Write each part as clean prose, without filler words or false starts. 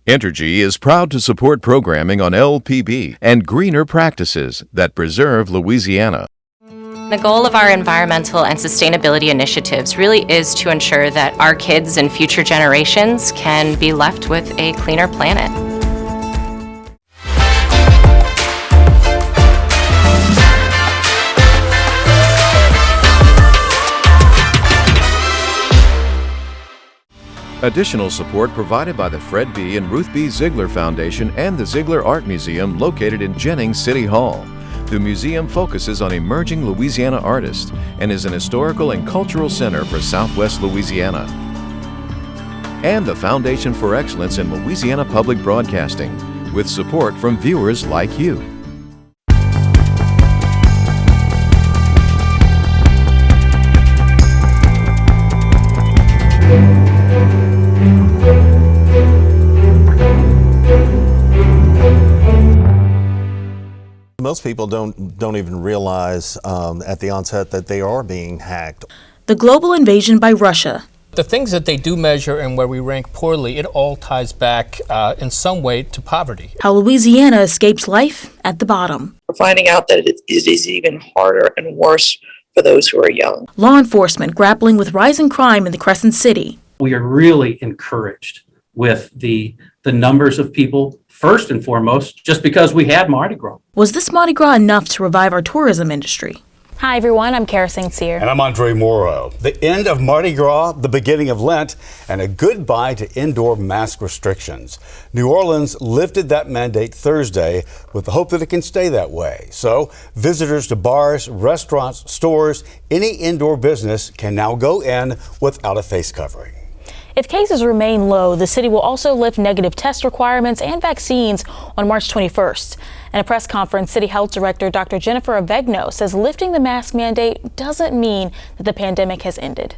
Entergy is proud to support programming on LPB and greener practices that preserve Louisiana. The goal of our environmental and sustainability initiatives really is to ensure that our kids and future generations can be left with a cleaner planet. Additional support provided by the Fred B. and Ruth B. Ziegler Foundation and the Ziegler Art Museum located in Jennings City Hall. The museum focuses on emerging Louisiana artists and is an historical and cultural center for Southwest Louisiana. And the Foundation for Excellence in Louisiana Public Broadcasting, with support from viewers like you. Most people don't even realize at the onset that they are being hacked. The global invasion by Russia. The things that they do measure and where we rank poorly, it all ties back in some way to poverty. How Louisiana escapes life at the bottom. We're finding out that it is even harder and worse for those who are young. Law enforcement grappling with rising crime in the Crescent City. We are really encouraged with the numbers of people, first and foremost, just because we had Mardi Gras. Was this Mardi Gras enough to revive our tourism industry? Hi everyone, I'm Kara St. Cyr. And I'm Andre Morrow. The end of Mardi Gras, the beginning of Lent, and a goodbye to indoor mask restrictions. New Orleans lifted that mandate Thursday with the hope that it can stay that way. So visitors to bars, restaurants, stores, any indoor business can now go in without a face covering. If cases remain low, the city will also lift negative test requirements and vaccines on March 21st. In a press conference, City Health Director Dr. Jennifer Avegno says lifting the mask mandate doesn't mean that the pandemic has ended.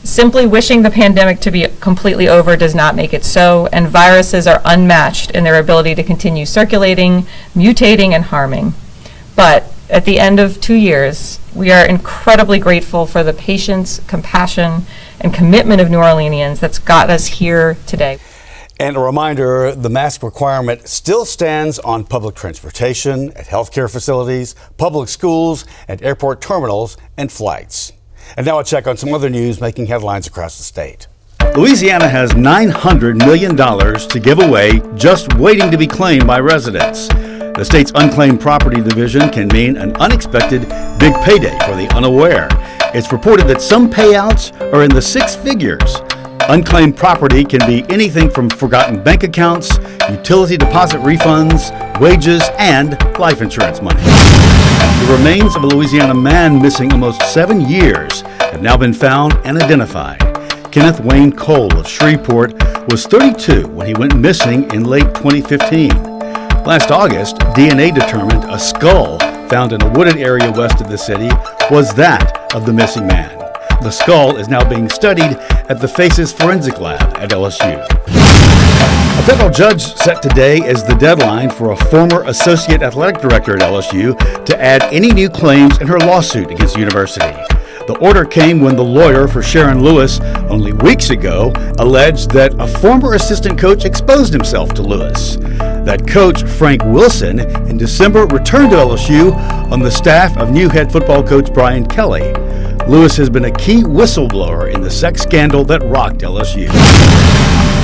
Simply wishing the pandemic to be completely over does not make it so, and viruses are unmatched in their ability to continue circulating, mutating, and harming. But at the end of 2 years, we are incredibly grateful for the patience, compassion, and commitment of New Orleanians that's got us here today. And a reminder, the mask requirement still stands on public transportation, at healthcare facilities, public schools, and airport terminals and flights. And now a check on some other news making headlines across the state. Louisiana has $900 million to give away, just waiting to be claimed by residents. The state's unclaimed property division can mean an unexpected big payday for the unaware. It's reported that some payouts are in the six figures. Unclaimed property can be anything from forgotten bank accounts, utility deposit refunds, wages, and life insurance money. The remains of a Louisiana man missing almost 7 years have now been found and identified. Kenneth Wayne Cole of Shreveport was 32 when he went missing in late 2015. Last August, DNA determined a skull found in a wooded area west of the city was that of the missing man. The skull is now being studied at the Faces Forensic Lab at LSU. A federal judge set today as the deadline for a former associate athletic director at LSU to add any new claims in her lawsuit against the university. The order came when the lawyer for Sharon Lewis only weeks ago alleged that a former assistant coach exposed himself to Lewis. That coach, Frank Wilson, in December returned to LSU on the staff of new head football coach Brian Kelly. Lewis has been a key whistleblower in the sex scandal that rocked LSU.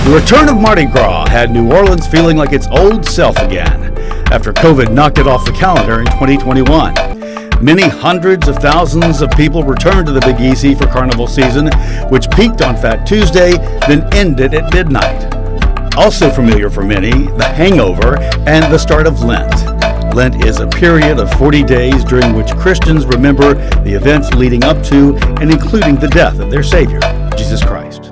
The return of Mardi Gras had New Orleans feeling like its old self again after COVID knocked it off the calendar in 2021. Many hundreds of thousands of people returned to the Big Easy for carnival season, which peaked on Fat Tuesday, then ended at midnight. Also familiar for many, the hangover and the start of Lent. Lent is a period of 40 days during which Christians remember the events leading up to and including the death of their Savior, Jesus Christ.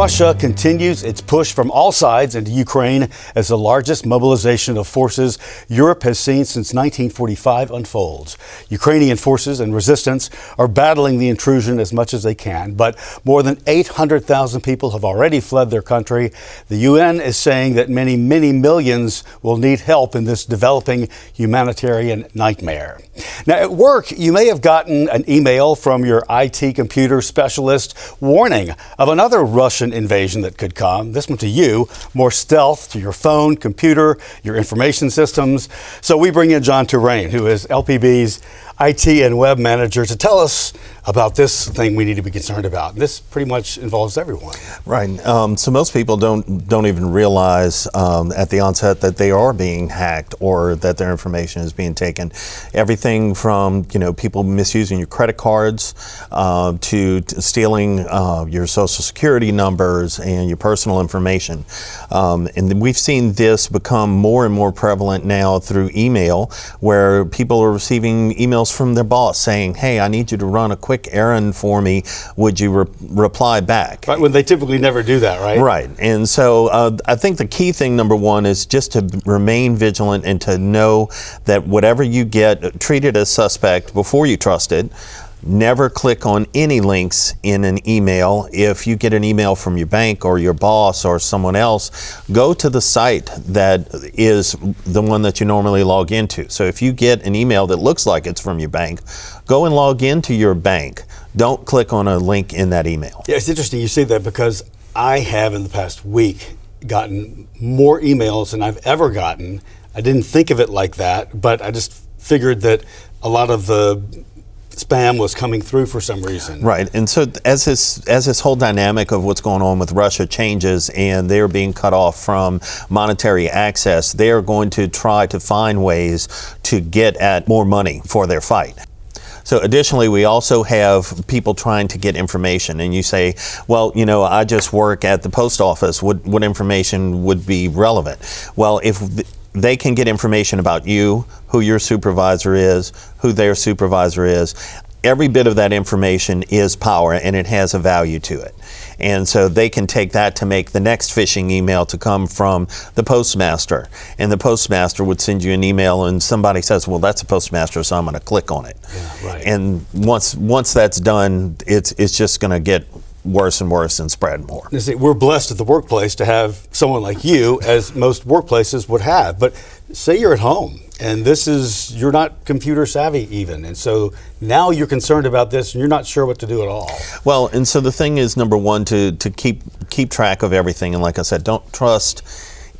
Russia continues its push from all sides into Ukraine as the largest mobilization of forces Europe has seen since 1945 unfolds. Ukrainian forces and resistance are battling the intrusion as much as they can, but more than 800,000 people have already fled their country. The UN is saying that many millions will need help in this developing humanitarian nightmare. Now, at work, you may have gotten an email from your IT computer specialist warning of another Russian invasion that could come. This one to you, more stealth to your phone, computer, your information systems. So we bring in John Terrain, who is LPB's IT and web manager, to tell us about this thing we need to be concerned about. This pretty much involves everyone. Right. So most people don't even realize at the onset that they are being hacked or that their information is being taken. Everything from people misusing your credit cards to stealing your social security numbers and your personal information. And we've seen this become more and more prevalent now through email, where people are receiving emails from their boss saying, "Hey, I need you to run a quick errand for me. Would you reply back?" Right, when they typically never do that, right? Right. And so I think the key thing, number one, is just to remain vigilant and to know that whatever you get, treat it as suspect before you trust it. Never click on any links in an email. If you get an email from your bank or your boss or someone else, go to the site that is the one that you normally log into. So if you get an email that looks like it's from your bank, go and log into your bank. Don't click on a link in that email. Yeah, it's interesting you say that, because I have in the past week gotten more emails than I've ever gotten. I didn't think of it like that, but I just figured that a lot of the spam was coming through for some reason. Right. And so as this whole dynamic of what's going on with Russia changes and they're being cut off from monetary access, they are going to try to find ways to get at more money for their fight. So additionally, we also have people trying to get information, and you say, well, I just work at the post office. What information would be relevant? Well, if they can get information about you, who your supervisor is, who their supervisor is. Every bit of that information is power, and it has a value to it. And so they can take that to make the next phishing email to come from the postmaster. And the postmaster would send you an email, and somebody says, well, that's a postmaster, so I'm going to click on it. Yeah, right. And once that's done, it's just going to get worse and worse and spread more. See, we're blessed at the workplace to have someone like you, as most workplaces would have. But say you're at home and you're not computer savvy even, and so now you're concerned about this and you're not sure what to do at all. Well, and so the thing is, number one, to keep track of everything, and like I said, don't trust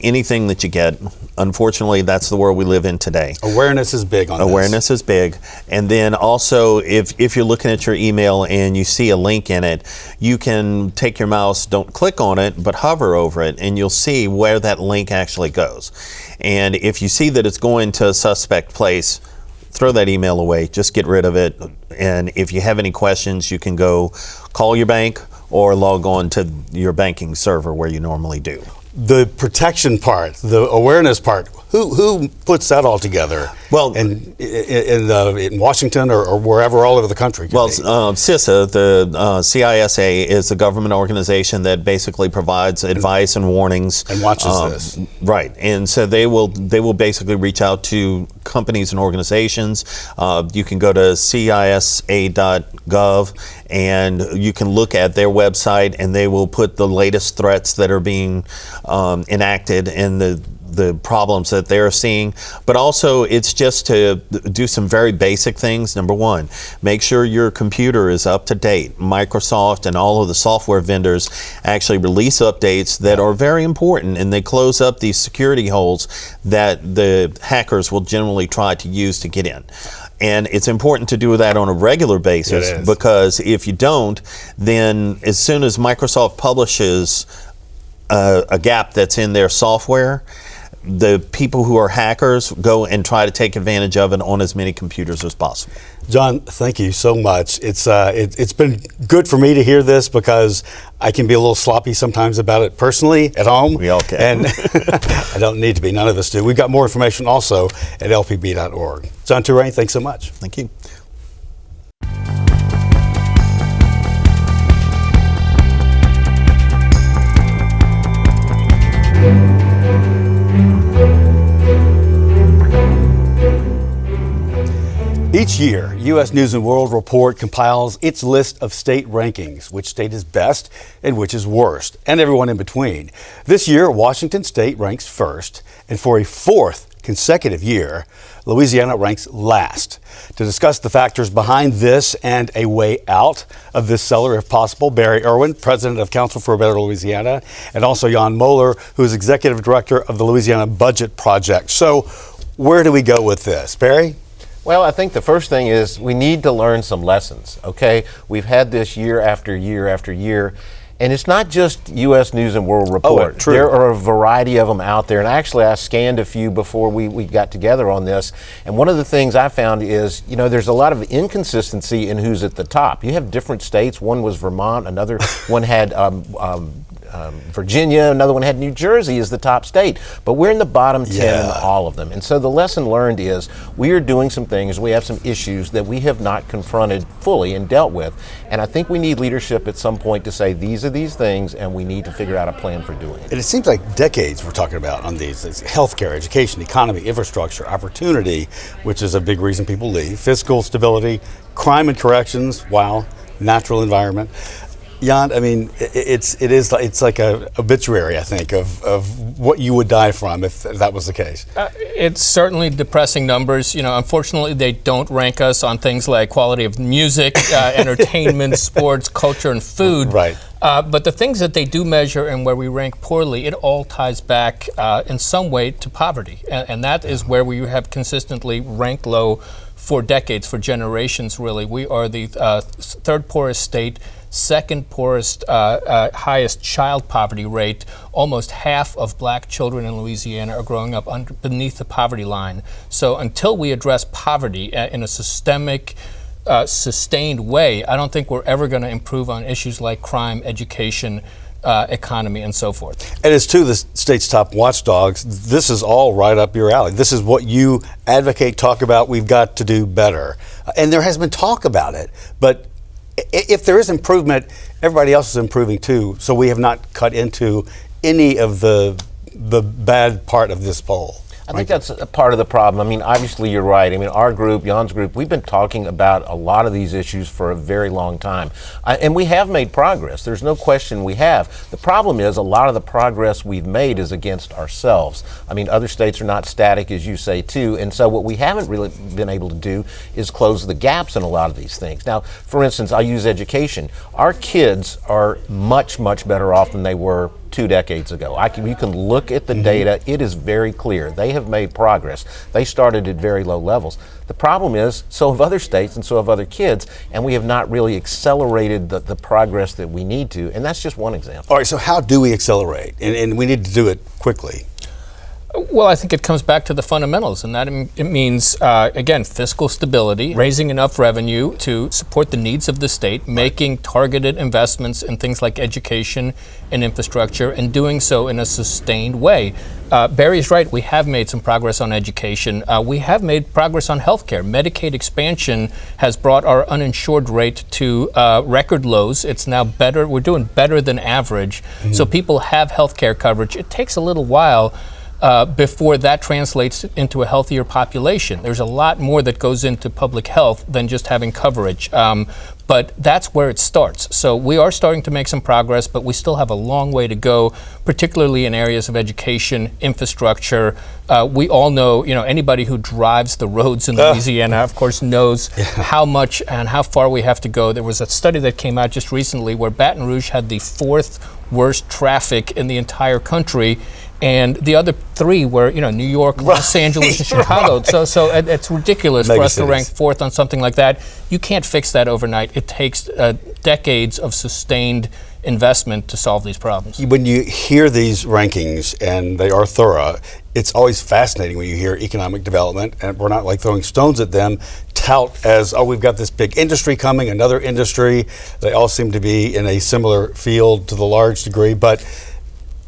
anything that you get. Unfortunately, that's the world we live in today. Awareness is big on this. Awareness is big. And then also, if you're looking at your email and you see a link in it, you can take your mouse, don't click on it, but hover over it, and you'll see where that link actually goes. And if you see that it's going to a suspect place, throw that email away, just get rid of it. And if you have any questions, you can go call your bank or log on to your banking server where you normally do. The protection part, the awareness part, who puts that all together? Well, in Washington or wherever, all over the country. Well, CISA, the CISA, is a government organization that basically provides advice and warnings and watches this. Right, and so they will basically reach out to companies and organizations. You can go to cisa.gov and you can look at their website, and they will put the latest threats that are being enacted and the problems that they're seeing. But also, it's just to do some very basic things. Number one, make sure your computer is up to date. Microsoft and all of the software vendors actually release updates that are very important, and they close up these security holes that the hackers will generally try to use to get in. And it's important to do that on a regular basis, because if you don't, then as soon as Microsoft publishes a gap that's in their software, the people who are hackers go and try to take advantage of it on as many computers as possible. John, thank you so much. It's been good for me to hear this, because I can be a little sloppy sometimes about it personally at home. We all can. And I don't need to be. None of us do. We've got more information also at lpb.org. John Terrain, thanks so much. Thank you. Each year, U.S. News & World Report compiles its list of state rankings, which state is best and which is worst, and everyone in between. This year, Washington State ranks first, and for a fourth consecutive year, Louisiana ranks last. To discuss the factors behind this and a way out of this cellar, if possible, Barry Irwin, president of Council for a Better Louisiana, and also Jan Moeller, who is executive director of the Louisiana Budget Project. So where do we go with this? Barry? Well, I think the first thing is we need to learn some lessons, okay? We've had this year after year after year, and it's not just U.S. News & World Report. True. There are a variety of them out there, and actually I scanned a few before we got together on this, and one of the things I found is, you know, there's a lot of inconsistency in who's at the top. You have different states. One was Vermont, another one had Virginia, another one had New Jersey as the top state, but we're in the bottom 10 in all of them. And so the lesson learned is we are doing some things, we have some issues that we have not confronted fully and dealt with, and I think we need leadership at some point to say these are these things and we need to figure out a plan for doing it. And it seems like decades we're talking about on these. It's healthcare, education, economy, infrastructure, opportunity, which is a big reason people leave, fiscal stability, crime and corrections, natural environment. Jan, I mean, it's like a obituary, I think, of what you would die from if that was the case. It's certainly depressing numbers. You know, unfortunately, they don't rank us on things like quality of music, entertainment, sports, culture, and food. Right. But the things that they do measure and where we rank poorly, it all ties back in some way to poverty. And that is where we have consistently ranked low for decades, for generations, really. We are the third poorest state, second poorest, highest child poverty rate. Almost half of black children in Louisiana are growing up beneath the poverty line. So until we address poverty in a systemic, sustained way, I don't think we're ever going to improve on issues like crime, education, economy, and so forth. And as to the state's top watchdogs, this is all right up your alley. This is what you advocate, talk about, we've got to do better. And there has been talk about it, but if there is improvement, everybody else is improving too, so we have not cut into any of the bad part of this poll. I think that's a part of the problem. I mean, obviously you're right. I mean, our group, Jan's group, we've been talking about a lot of these issues for a very long time. And we have made progress. There's no question we have. The problem is a lot of the progress we've made is against ourselves. I mean, other states are not static, as you say, too. And so what we haven't really been able to do is close the gaps in a lot of these things. Now, for instance, I'll use education. Our kids are much, much better off than they were 2 decades ago. You can look at the data. It is very clear. They have made progress. They started at very low levels. The problem is, so have other states and so have other kids, and we have not really accelerated the progress that we need to, and that's just one example. All right, so how do we accelerate? And we need to do it quickly. Well, I think it comes back to the fundamentals, and that it means, again, fiscal stability, raising enough revenue to support the needs of the state, making targeted investments in things like education and infrastructure, and doing so in a sustained way. Barry's right, we have made some progress on education. We have made progress on healthcare. Medicaid expansion has brought our uninsured rate to record lows. It's now better. We're doing better than average. So people have healthcare coverage. It takes a little while before that translates into a healthier population. There's a lot more that goes into public health than just having coverage. But that's where it starts. So we are starting to make some progress, but we still have a long way to go, particularly in areas of education, infrastructure. We all know, anybody who drives the roads in Louisiana, of course, knows how much and how far we have to go. There was a study that came out just recently where Baton Rouge had the 4th worst traffic in the entire country. And the other 3 were, New York, Los Angeles, and Chicago. So it's ridiculous for us to rank 4th on something like that. You can't fix that overnight. It takes decades of sustained investment to solve these problems. When you hear these rankings, and they are thorough, it's always fascinating when you hear economic development, and we're not like throwing stones at them, tout as, we've got this big industry coming, another industry. They all seem to be in a similar field to the large degree, but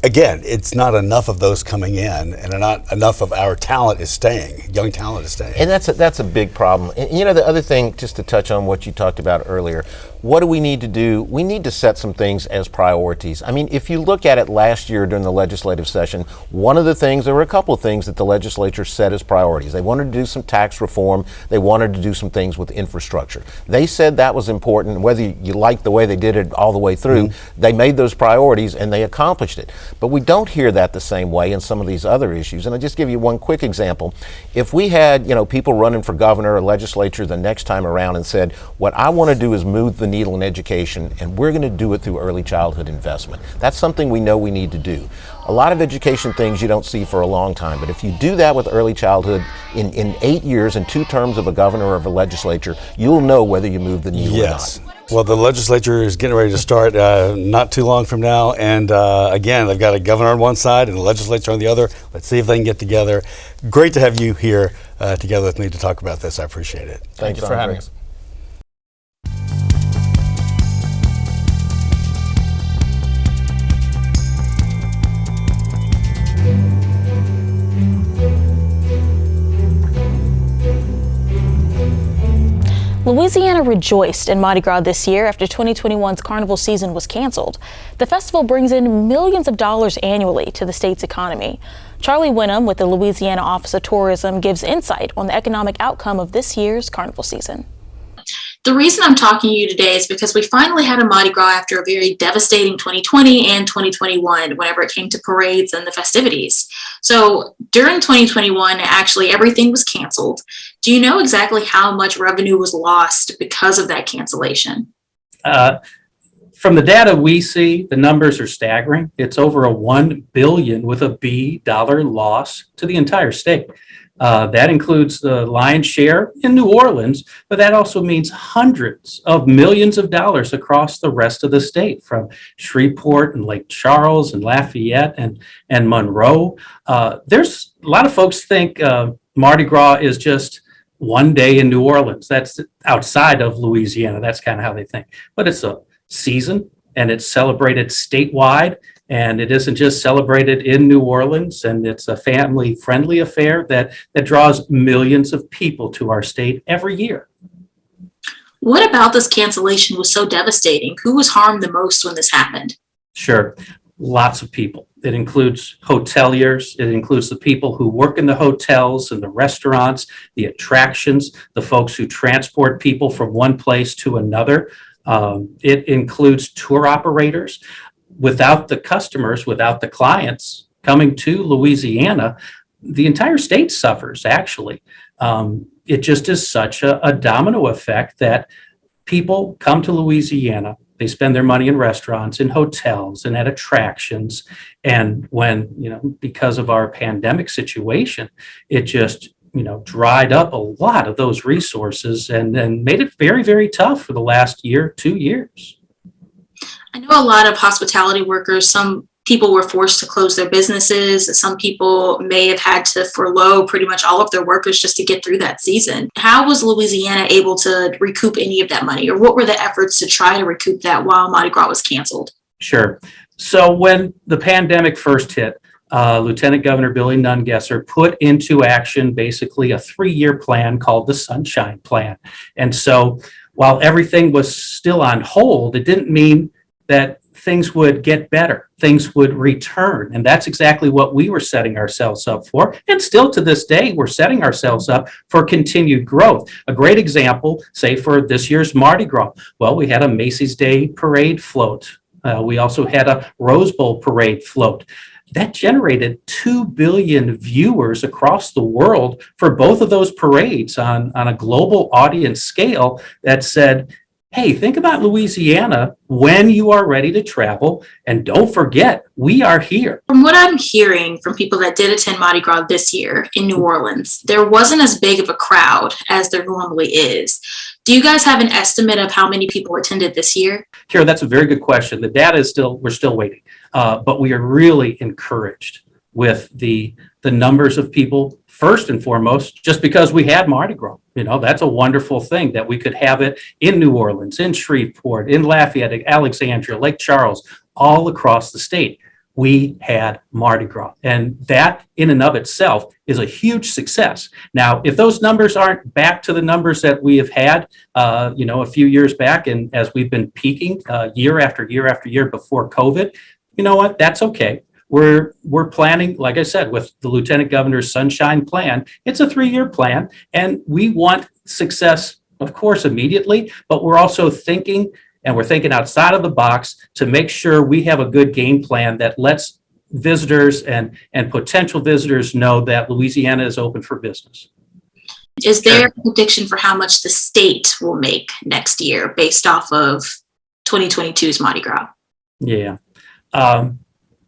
again, it's not enough of those coming in, and not enough of our talent is staying. Young talent is staying. And that's a big problem. And the other thing, just to touch on what you talked about earlier, What do we need to do? We need to set some things as priorities. I mean, if you look at it last year during the legislative session, one of the things, there were a couple of things that the legislature set as priorities. They wanted to do some tax reform. They wanted to do some things with infrastructure. They said that was important. Whether you like the way they did it all the way through, they made those priorities and they accomplished it. But we don't hear that the same way in some of these other issues. And I'll just give you one quick example. If we had, people running for governor or legislature the next time around and said, what I want to do is move the needle in education, and we're going to do it through early childhood investment. That's something we know we need to do. A lot of education things you don't see for a long time, but if you do that with early childhood in 8 years and 2 terms of a governor or of a legislature, you'll know whether you move the needle or not. Well, the legislature is getting ready to start not too long from now, and again, they've got a governor on one side and a legislature on the other. Let's see if they can get together. Great to have you here together with me to talk about this. I appreciate it. Thank you for having us. Louisiana rejoiced in Mardi Gras this year after 2021's carnival season was canceled. The festival brings in millions of dollars annually to the state's economy. Charlie Winham with the Louisiana Office of Tourism gives insight on the economic outcome of this year's carnival season. The reason I'm talking to you today is because we finally had a Mardi Gras after a very devastating 2020 and 2021 whenever it came to parades and the festivities. So during 2021, actually everything was canceled. Do you know exactly how much revenue was lost because of that cancellation? From the data we see, the numbers are staggering. It's over a $1 billion with a B dollar loss to the entire state. That includes the lion's share in New Orleans, but that also means hundreds of millions of dollars across the rest of the state, from Shreveport and Lake Charles and Lafayette and Monroe. There's a lot of folks think Mardi Gras is just one day in New Orleans. That's outside of Louisiana. That's kind of how they think. But it's a season, and it's celebrated statewide. And it isn't just celebrated in New Orleans, and it's a family-friendly affair that draws millions of people to our state every year. What about this cancellation was so devastating? Who was harmed the most when this happened? Sure, lots of people. It includes hoteliers. It includes the people who work in the hotels and the restaurants, the attractions, the folks who transport people from one place to another. It includes tour operators. Without the customers, without the clients coming to Louisiana, the entire state suffers, actually. It just is such a domino effect that people come to Louisiana, they spend their money in restaurants, in hotels, and at attractions. And when, because of our pandemic situation, it just, dried up a lot of those resources and made it very, very tough for the last 2 years. I know a lot of hospitality workers, some people were forced to close their businesses. Some people may have had to furlough pretty much all of their workers just to get through that season. How was Louisiana able to recoup any of that money, or what were the efforts to try to recoup that while Mardi Gras was canceled? Sure. So when the pandemic first hit, Lieutenant Governor Billy Nungesser put into action basically a 3-year plan called the Sunshine Plan. And so while everything was still on hold, it didn't mean that things would get better, things would return. And that's exactly what we were setting ourselves up for. And still to this day, we're setting ourselves up for continued growth. A great example, say for this year's Mardi Gras, well, we had a Macy's Day Parade float. We also had a Rose Bowl Parade float. That generated 2 billion viewers across the world for both of those parades on a global audience scale that said, hey, think about Louisiana when you are ready to travel. And don't forget, we are here. From what I'm hearing from people that did attend Mardi Gras this year in New Orleans, there wasn't as big of a crowd as there normally is. Do you guys have an estimate of how many people attended this year? Kara, that's a very good question. The data is we're still waiting, but we are really encouraged with the numbers of people, first and foremost, just because we had Mardi Gras. That's a wonderful thing that we could have it in New Orleans, in Shreveport, in Lafayette, Alexandria, Lake Charles, all across the state. we had Mardi Gras. And that in and of itself is a huge success. Now, if those numbers aren't back to the numbers that we have had, a few years back, and as we've been peaking year after year after year before COVID, you know what? That's okay. We're planning, like I said, with the Lieutenant Governor's Sunshine Plan. It's a 3-year plan, and we want success, of course, immediately, but we're also thinking, and we're thinking outside of the box to make sure we have a good game plan that lets visitors and potential visitors know that Louisiana is open for business. Is there a prediction for how much the state will make next year based off of 2022's Mardi Gras? Yeah.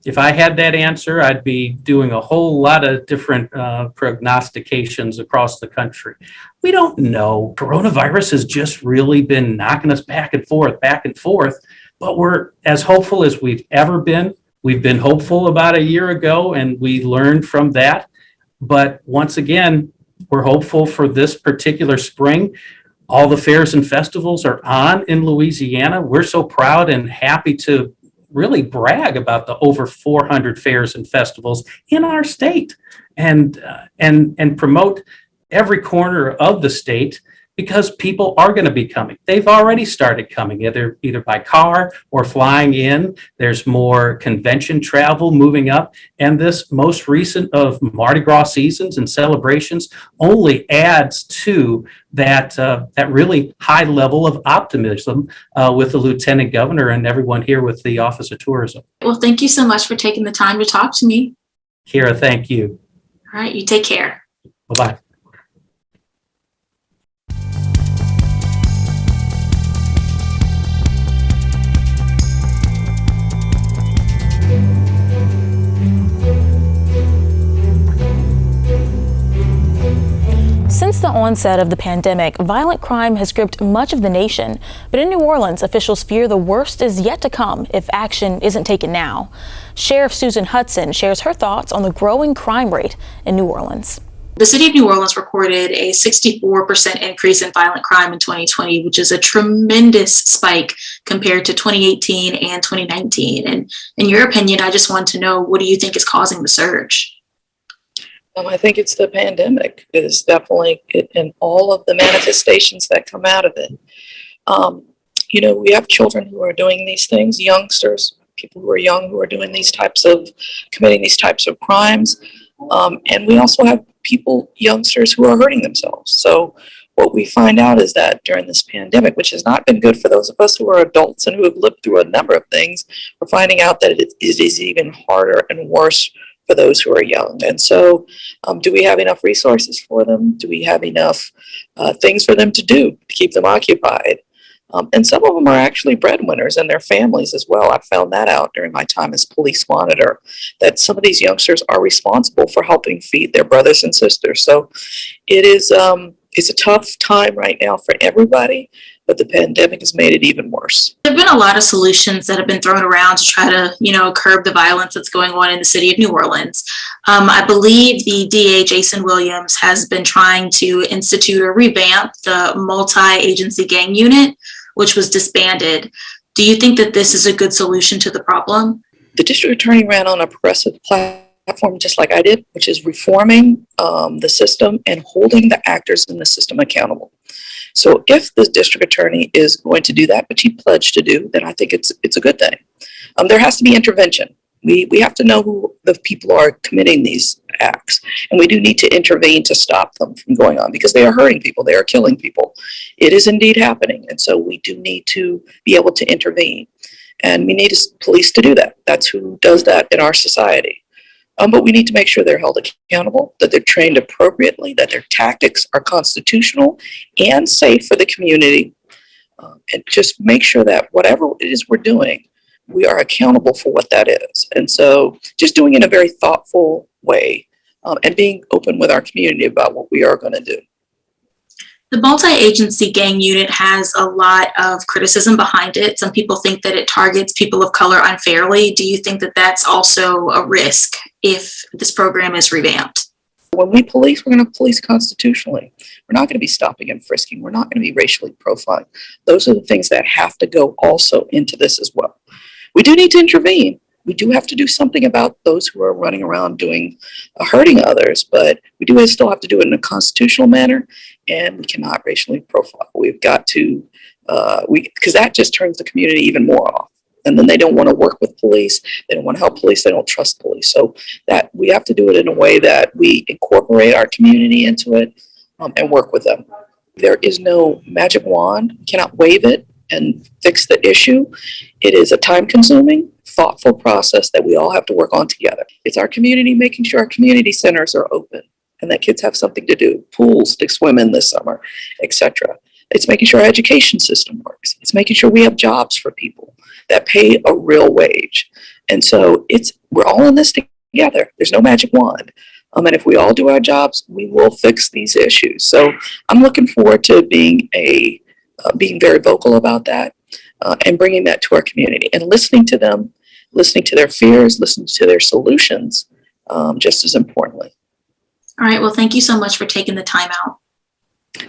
If I had that answer, I'd be doing a whole lot of different prognostications across the country. We don't know. Coronavirus has just really been knocking us back and forth, but we're as hopeful as we've ever been. We've been hopeful about a year ago, and we learned from that. But once again, we're hopeful for this particular spring. All the fairs and festivals are on in Louisiana. We're so proud and happy to really brag about the over 400 fairs and festivals in our state, and promote every corner of the state, because people are going to be coming. They've already started coming, either by car or flying in. There's more convention travel moving up, and this most recent of Mardi Gras seasons and celebrations only adds to that really high level of optimism with the Lieutenant Governor and everyone here with the Office of Tourism. Well, thank you so much for taking the time to talk to me. Kira, thank you. All right, you take care. Bye-bye. Since the onset of the pandemic, violent crime has gripped much of the nation. But in New Orleans, officials fear the worst is yet to come if action isn't taken now. Sheriff Susan Hutson shares her thoughts on the growing crime rate in New Orleans. The city of New Orleans recorded a 64% increase in violent crime in 2020, which is a tremendous spike compared to 2018 and 2019. And in your opinion, I just want to know, what do you think is causing the surge? I think it's the pandemic is definitely in all of the manifestations that come out of it. We have children who are doing these things, youngsters, people who are young who are doing committing these types of crimes. And we also have youngsters who are hurting themselves. So what we find out is that during this pandemic, which has not been good for those of us who are adults and who have lived through a number of things, we're finding out that it is even harder and worse for those who are young. And so do we have enough resources for them? Do we have enough things for them to do to keep them occupied? And some of them are actually breadwinners and their families as well. I found that out during my time as police monitor, that some of these youngsters are responsible for helping feed their brothers and sisters. So it's a tough time right now for everybody, but the pandemic has made it even worse. There have been a lot of solutions that have been thrown around to try to, curb the violence that's going on in the city of New Orleans. I believe the DA, Jason Williams, has been trying to institute or revamp the multi-agency gang unit, which was disbanded. Do you think that this is a good solution to the problem? The district attorney ran on a progressive platform just like I did, which is reforming the system and holding the actors in the system accountable. So if the district attorney is going to do that, which he pledged to do, then I think it's a good thing. There has to be intervention. We have to know who the people are committing these acts, and we do need to intervene to stop them from going on, because they are hurting people, they are killing people. It is indeed happening, and so we do need to be able to intervene, and we need police to do that. That's who does that in our society. But we need to make sure they're held accountable, that they're trained appropriately, that their tactics are constitutional and safe for the community, and just make sure that whatever it is we're doing, we are accountable for what that is. And so just doing it in a very thoughtful way, and being open with our community about what we are going to do. The multi-agency gang unit has a lot of criticism behind it. Some people think that it targets people of color unfairly. Do you think that that's also a risk if this program is revamped? When we police, we're going to police constitutionally. We're not going to be stopping and frisking. We're not going to be racially profiling. Those are the things that have to go also into this as well. We do need to intervene, We do have to do something about those who are running around hurting others, but we do still have to do it in a constitutional manner, and we cannot racially profile. We've got to, because that just turns the community even more off. And then they don't want to work with police. They don't want to help police. They don't trust police. So that we have to do it in a way that we incorporate our community into it and work with them. There is no magic wand. You cannot wave it and fix the issue. It is a time-consuming, thoughtful process that we all have to work on together. It's our community making sure our community centers are open and that kids have something to do, pools to swim in this summer, etc. It's making sure our education system works. It's making sure we have jobs for people that pay a real wage. And so we're all in this together. There's no magic wand. And if we all do our jobs, we will fix these issues. So I'm looking forward to being very vocal about that and bringing that to our community and listening to them, listening to their fears, listening to their solutions, just as importantly. All right. Well, thank you so much for taking the time out.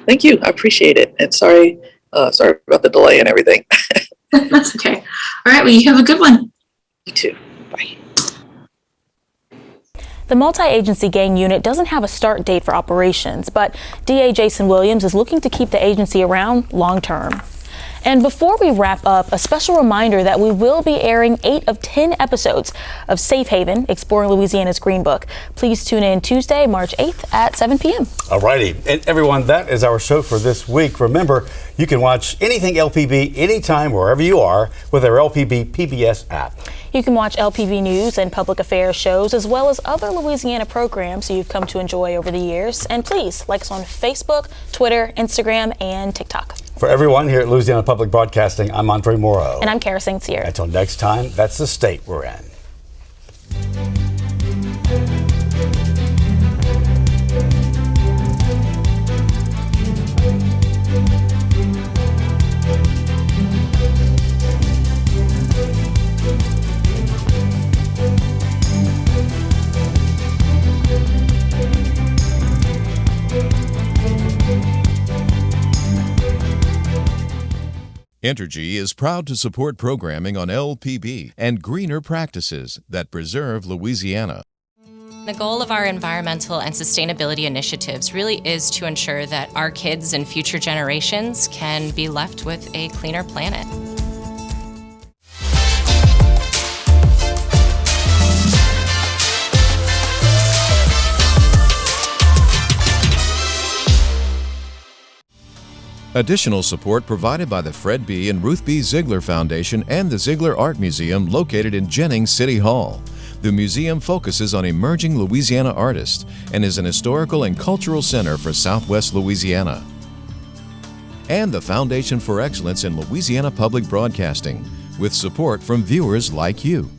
Thank you. I appreciate it. And sorry about the delay and everything. That's okay. All right. Well, you have a good one. You too. Bye. The multi-agency gang unit doesn't have a start date for operations, but DA Jason Williams is looking to keep the agency around long term. And before we wrap up, a special reminder that we will be airing 8 of 10 episodes of Safe Haven, Exploring Louisiana's Green Book. Please tune in Tuesday, March 8th at 7 p.m. All righty. And everyone, that is our show for this week. Remember, you can watch anything LPB anytime, wherever you are, with our LPB PBS app. You can watch LPB News and public affairs shows, as well as other Louisiana programs you've come to enjoy over the years. And please like us on Facebook, Twitter, Instagram, and TikTok. For everyone here at Louisiana Public Broadcasting, I'm Andre Moreau. And I'm Kara St. Cyr. Until next time, that's the state we're in. Entergy is proud to support programming on LPB and greener practices that preserve Louisiana. The goal of our environmental and sustainability initiatives really is to ensure that our kids and future generations can be left with a cleaner planet. Additional support provided by the Fred B. and Ruth B. Ziegler Foundation and the Ziegler Art Museum located in Jennings City Hall. The museum focuses on emerging Louisiana artists and is an historical and cultural center for Southwest Louisiana. And the Foundation for Excellence in Louisiana Public Broadcasting, with support from viewers like you.